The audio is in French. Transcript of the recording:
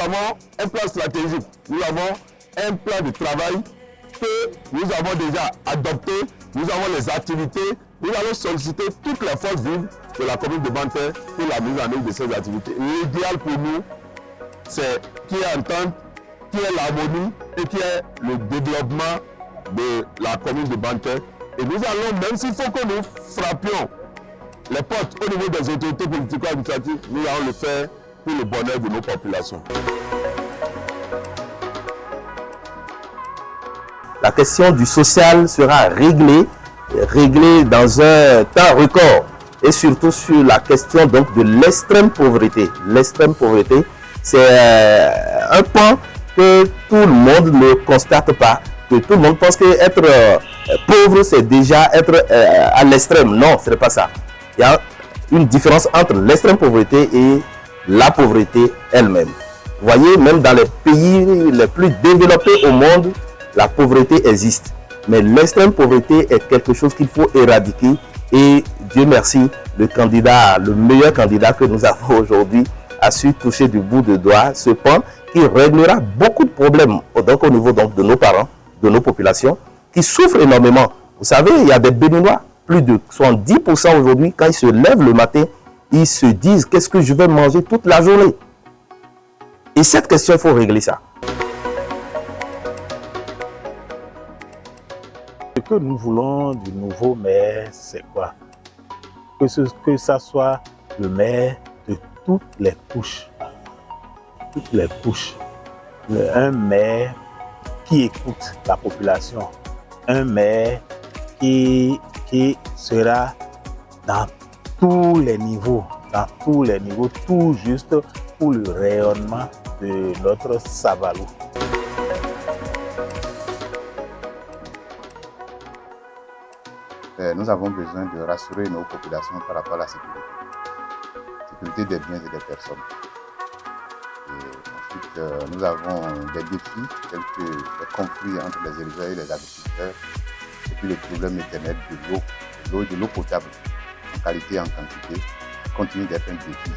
avons un plan stratégique, nous avons un plan de travail que nous avons déjà adopté, nous avons les activités, nous allons solliciter toutes les forces vives de la commune de Banter pour la mise en œuvre de ces activités. L'idéal pour nous, c'est qu'il y ait entente, qu'il y ait l'harmonie et qu'il y ait le développement de la commune de Banter. Et nous allons, même s'il faut que nous frappions les portes au niveau des autorités politico-administratives, nous allons le faire pour le bonheur de nos populations. La question du social sera réglée dans un temps record. Et surtout sur la question donc de l'extrême pauvreté. L'extrême pauvreté, c'est un point que tout le monde ne constate pas. Que tout le monde pense qu'être pauvre, c'est déjà être à l'extrême. Non, ce n'est pas ça. Il y a une différence entre l'extrême pauvreté et la pauvreté elle-même. Vous voyez, même dans les pays les plus développés au monde, la pauvreté existe. Mais l'extrême pauvreté est quelque chose qu'il faut éradiquer. Et Dieu merci, le meilleur candidat que nous avons aujourd'hui a su toucher du bout de doigt ce point qui réglera beaucoup de problèmes donc, au niveau donc, de nos parents, de nos populations, qui souffrent énormément. Vous savez, il y a des Béninois, plus de 70% aujourd'hui, quand ils se lèvent le matin, ils se disent « qu'est-ce que je vais manger toute la journée ?» Et cette question, il faut régler ça. Ce que nous voulons du nouveau maire, c'est quoi? Que ça soit le maire de toutes les couches. Toutes les couches. Un maire qui écoute la population. Un maire qui sera dans tous les niveaux. Tout juste pour le rayonnement de notre Savalou. Nous avons besoin de rassurer nos populations par rapport à la sécurité. Sécurité des biens et des personnes. Et ensuite, nous avons des défis tels que les conflits entre les éleveurs et les agriculteurs, et puis le problème éternel de l'eau potable, en qualité et en quantité, continue d'être un défi.